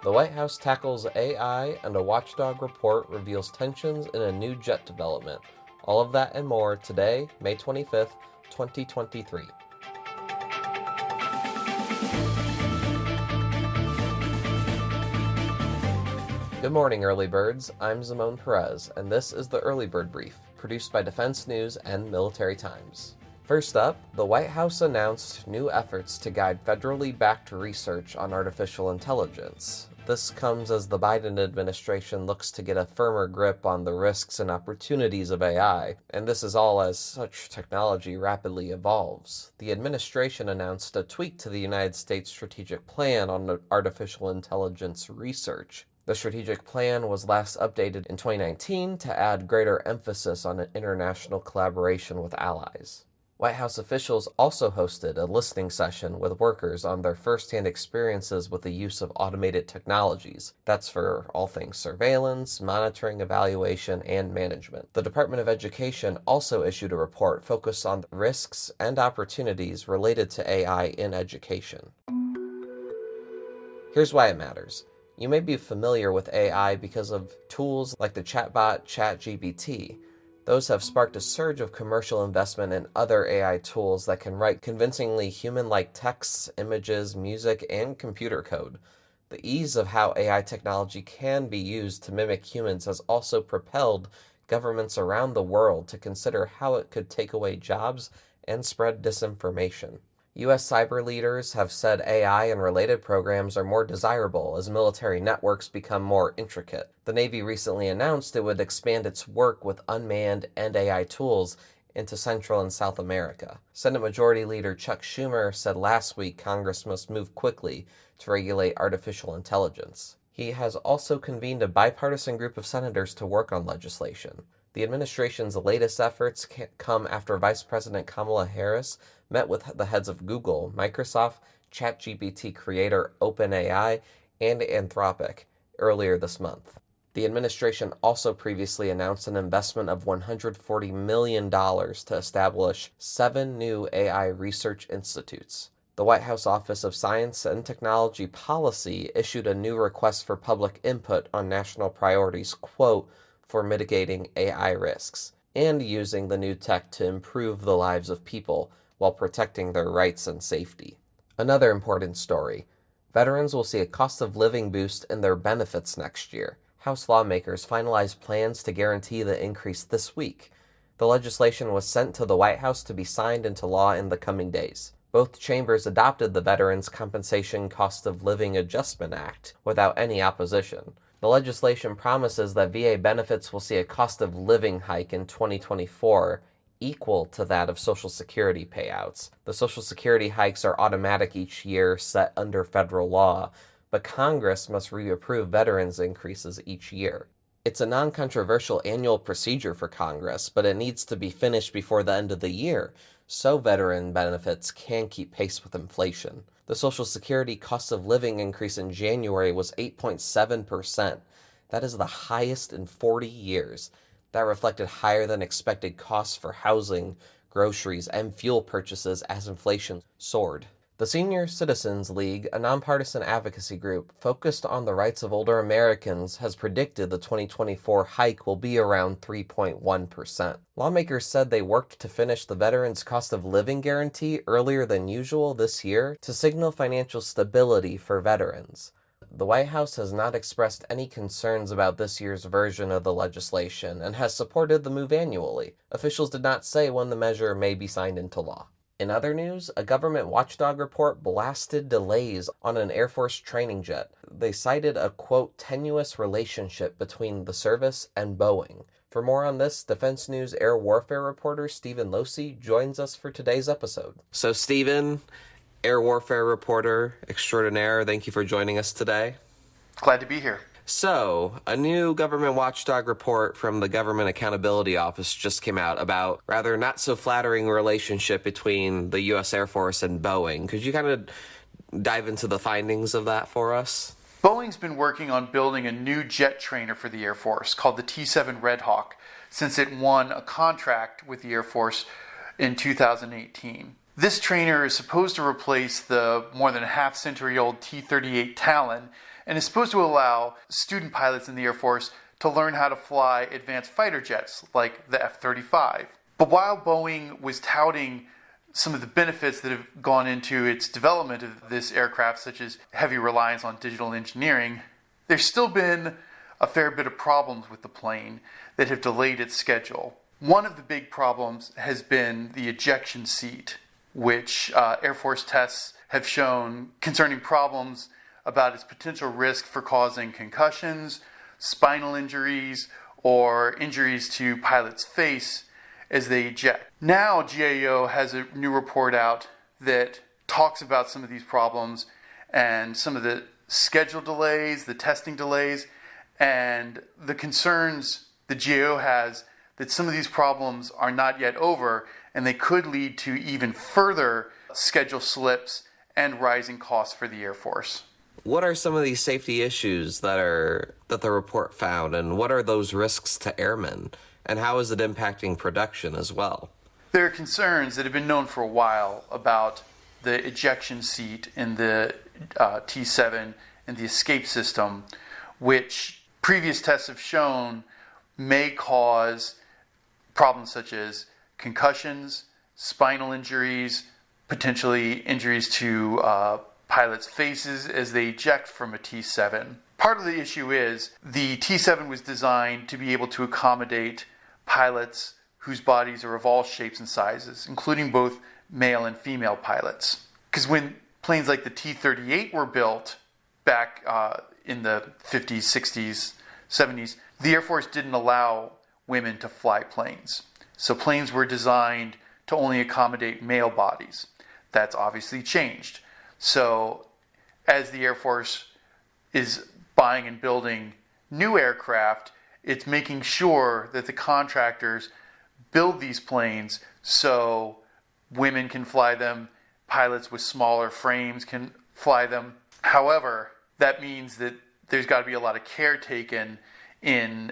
The White House tackles AI, and a watchdog report reveals tensions in a new jet development. All of that and more today, May 25th, 2023. Good morning, early birds. I'm Zamone Perez, and this is the Early Bird Brief, produced by Defense News and Military Times. First up, the White House announced new efforts to guide federally backed research on artificial intelligence. This comes as the Biden administration looks to get a firmer grip on the risks and opportunities of AI, and this is all as such technology rapidly evolves. The administration announced a tweak to the United States Strategic Plan on artificial intelligence research. The strategic plan was last updated in 2019 to add greater emphasis on international collaboration with allies. White House officials also hosted a listening session with workers on their first-hand experiences with the use of automated technologies. That's for all things surveillance, monitoring, evaluation, and management. The Department of Education also issued a report focused on risks and opportunities related to AI in education. Here's why it matters. You may be familiar with AI because of tools like the chatbot ChatGPT. Those have sparked a surge of commercial investment in other AI tools that can write convincingly human-like texts, images, music, and computer code. The ease of how AI technology can be used to mimic humans has also propelled governments around the world to consider how it could take away jobs and spread disinformation. U.S. cyber leaders have said AI and related programs are more desirable as military networks become more intricate. The Navy recently announced it would expand its work with unmanned and AI tools into Central and South America. Senate Majority Leader Chuck Schumer said last week Congress must move quickly to regulate artificial intelligence. He has also convened a bipartisan group of senators to work on legislation. The administration's latest efforts come after Vice President Kamala Harris met with the heads of Google, Microsoft, ChatGPT creator OpenAI, and Anthropic earlier this month. The administration also previously announced an investment of $140 million to establish 7 new AI research institutes. The White House Office of Science and Technology Policy issued a new request for public input on national priorities, quote, for mitigating AI risks, and using the new tech to improve the lives of people while protecting their rights and safety. Another important story. Veterans will see a cost of living boost in their benefits next year. House lawmakers finalized plans to guarantee the increase this week. The legislation was sent to the White House to be signed into law in the coming days. Both chambers adopted the Veterans Compensation Cost of Living Adjustment Act without any opposition. The legislation promises that VA benefits will see a cost of living hike in 2024 equal to that of Social Security payouts. The Social Security hikes are automatic each year set under federal law, but Congress must reapprove veterans' increases each year. It's a non-controversial annual procedure for Congress, but it needs to be finished before the end of the year, so veteran benefits can keep pace with inflation. The Social Security cost of living increase in January was 8.7%. That is the highest in 40 years. That reflected higher than expected costs for housing, groceries, and fuel purchases as inflation soared. The Senior Citizens League, a nonpartisan advocacy group focused on the rights of older Americans, has predicted the 2024 hike will be around 3.1%. Lawmakers said they worked to finish the Veterans Cost of Living Guarantee earlier than usual this year to signal financial stability for veterans. The White House has not expressed any concerns about this year's version of the legislation and has supported the move annually. Officials did not say when the measure may be signed into law. In other news, a government watchdog report blasted delays on an Air Force training jet. They cited a, quote, tenuous relationship between the service and Boeing. For more on this, Defense News air warfare reporter Stephen Losey joins us for today's episode. So Stephen, air warfare reporter extraordinaire, thank you for joining us today. Glad to be here. So, a new government watchdog report from the Government Accountability Office just came out about rather not so flattering relationship between the U.S. Air Force and Boeing. Could you kind of dive into the findings of that for us? Boeing's been working on building a new jet trainer for the Air Force called the T-7 Red Hawk since it won a contract with the Air Force in 2018. This trainer is supposed to replace the more than a half-century-old T-38 Talon and is supposed to allow student pilots in the Air Force to learn how to fly advanced fighter jets like the F-35. But while Boeing was touting some of the benefits that have gone into its development of this aircraft, such as heavy reliance on digital engineering, there's still been a fair bit of problems with the plane that have delayed its schedule. One of the big problems has been the ejection seat, which Air Force tests have shown concerning problems about its potential risk for causing concussions, spinal injuries, or injuries to pilots' face as they eject. Now GAO has a new report out that talks about some of these problems and some of the schedule delays, the testing delays, and the concerns the GAO has that some of these problems are not yet over and they could lead to even further schedule slips and rising costs for the Air Force. What are some of these safety issues that the report found, and what are those risks to airmen, and how is it impacting production as well? There are concerns that have been known for a while about the ejection seat in the T-7 and the escape system, which previous tests have shown may cause problems such as concussions, spinal injuries, potentially injuries to pilots' faces as they eject from a T-7. Part of the issue is the T-7 was designed to be able to accommodate pilots whose bodies are of all shapes and sizes, including both male and female pilots. Because when planes like the T-38 were built back in the 50s, 60s, 70s, the Air Force didn't allow women to fly planes. So planes were designed to only accommodate male bodies. That's obviously changed. So as the Air Force is buying and building new aircraft, it's making sure that the contractors build these planes so women can fly them, pilots with smaller frames can fly them. However, that means that there's got to be a lot of care taken in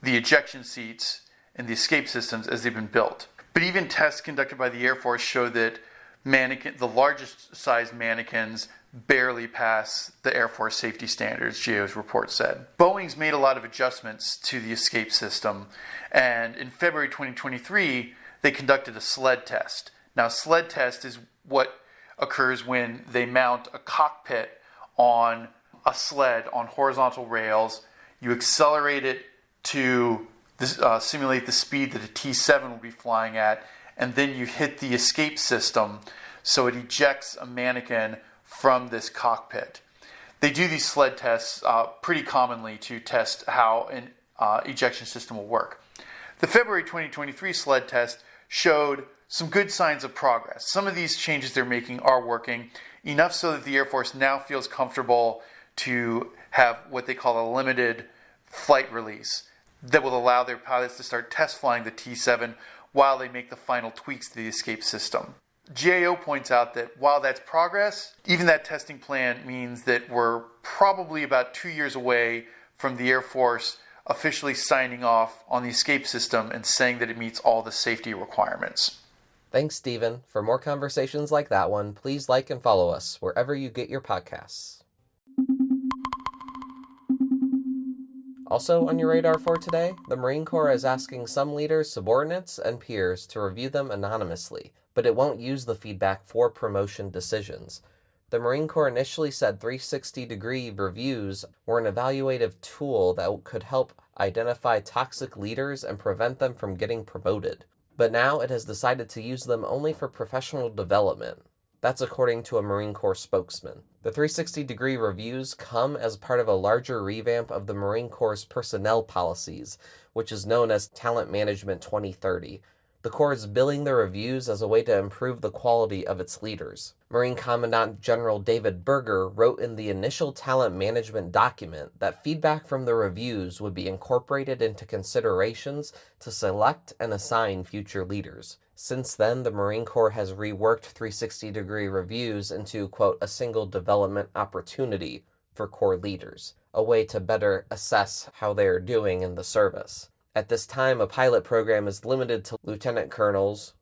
the ejection seats and the escape systems as they've been built. But even tests conducted by the Air Force show that the largest size mannequins barely pass the Air Force safety standards, GAO's report said. Boeing's made a lot of adjustments to the escape system, and in February 2023, they conducted a sled test. Now, a sled test is what occurs when they mount a cockpit on a sled on horizontal rails. You accelerate it to simulate the speed that a T-7 will be flying at, and then you hit the escape system so it ejects a mannequin from this cockpit. They do these sled tests pretty commonly to test how an ejection system will work. The February 2023 sled test showed some good signs of progress. Some of these changes they're making are working, enough so that the Air Force now feels comfortable to have what they call a limited flight release that will allow their pilots to start test flying the T-7 while they make the final tweaks to the escape system. GAO points out that while that's progress, even that testing plan means that we're probably about 2 years away from the Air Force officially signing off on the escape system and saying that it meets all the safety requirements. Thanks, Stephen. For more conversations like that one, please like and follow us wherever you get your podcasts. Also on your radar for today, the Marine Corps is asking some leaders, subordinates, and peers to review them anonymously, but it won't use the feedback for promotion decisions. The Marine Corps initially said 360-degree reviews were an evaluative tool that could help identify toxic leaders and prevent them from getting promoted. But now it has decided to use them only for professional development. That's according to a Marine Corps spokesman. The 360-degree reviews come as part of a larger revamp of the Marine Corps' personnel policies, which is known as Talent Management 2030. The Corps is billing the reviews as a way to improve the quality of its leaders. Marine Commandant General David Berger wrote in the initial talent management document that feedback from the reviews would be incorporated into considerations to select and assign future leaders. Since then, the Marine Corps has reworked 360-degree reviews into, quote, a single development opportunity for Corps leaders, a way to better assess how they are doing in the service. At this time, a pilot program is limited to lieutenant colonels,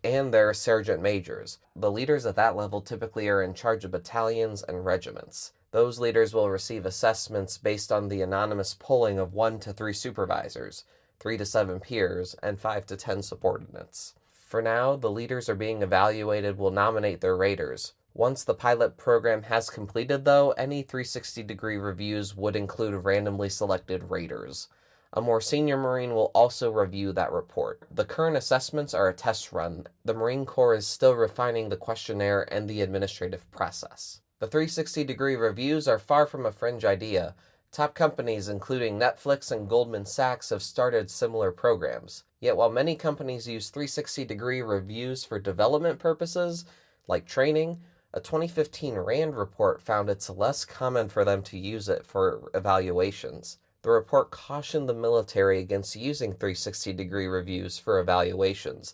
and their sergeant majors. The leaders at that level typically are in charge of battalions and regiments. Those leaders will receive assessments based on the anonymous polling of 1 to 3 supervisors, 3 to 7 peers, and 5 to 10 subordinates. For now, the leaders are being evaluated will nominate their raters. Once the pilot program has completed, though, any 360-degree reviews would include randomly selected raters. A more senior Marine will also review that report. The current assessments are a test run. The Marine Corps is still refining the questionnaire and the administrative process. The 360-degree reviews are far from a fringe idea. Top companies including Netflix and Goldman Sachs have started similar programs. Yet while many companies use 360-degree reviews for development purposes, like training, a 2015 RAND report found it's less common for them to use it for evaluations. The report cautioned the military against using 360-degree reviews for evaluations.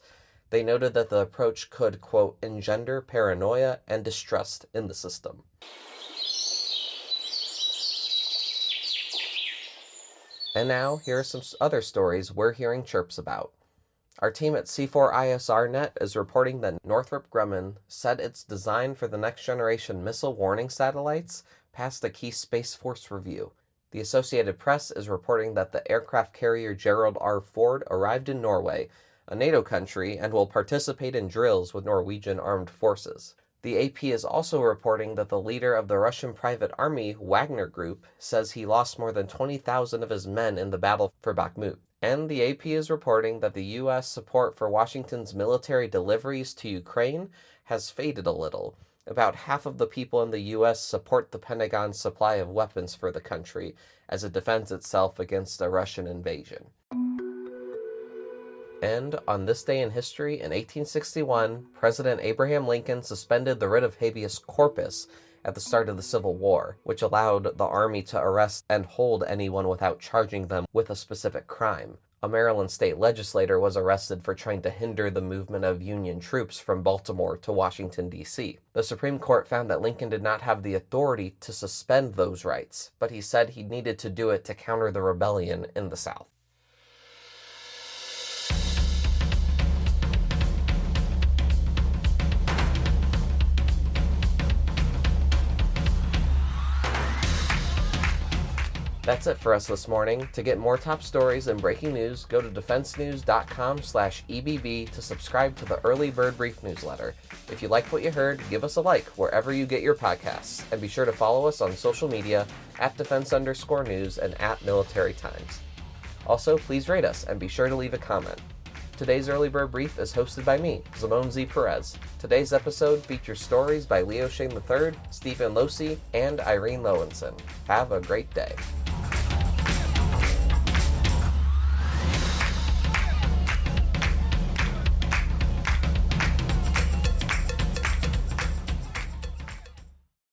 They noted that the approach could, quote, engender paranoia and distrust in the system. And now, here are some other stories we're hearing chirps about. Our team at C4ISRnet is reporting that Northrop Grumman said its design for the next generation missile warning satellites passed a key Space Force review. The Associated Press is reporting that the aircraft carrier Gerald R. Ford arrived in Norway, a NATO country, and will participate in drills with Norwegian armed forces. The AP is also reporting that the leader of the Russian private army, Wagner Group, says he lost more than 20,000 of his men in the battle for Bakhmut. And the AP is reporting that the U.S. support for Washington's military deliveries to Ukraine has faded a little. About half of the people in the U.S. support the Pentagon's supply of weapons for the country as it defends itself against a Russian invasion. And on this day in history, in 1861, President Abraham Lincoln suspended the writ of habeas corpus at the start of the Civil War, which allowed the Army to arrest and hold anyone without charging them with a specific crime. A Maryland state legislator was arrested for trying to hinder the movement of Union troops from Baltimore to Washington, D.C. The Supreme Court found that Lincoln did not have the authority to suspend those rights, but he said he needed to do it to counter the rebellion in the South. That's it for us this morning. To get more top stories and breaking news, go to defensenews.com/EBB to subscribe to the Early Bird Brief newsletter. If you liked what you heard, give us a like wherever you get your podcasts, and be sure to follow us on social media @defense_news and @military_times. Also, please rate us and be sure to leave a comment. Today's Early Bird Brief is hosted by me, Zamone Z. Perez. Today's episode features stories by Leo Shane III, Stephen Losi, and Irene Lowenson. Have a great day.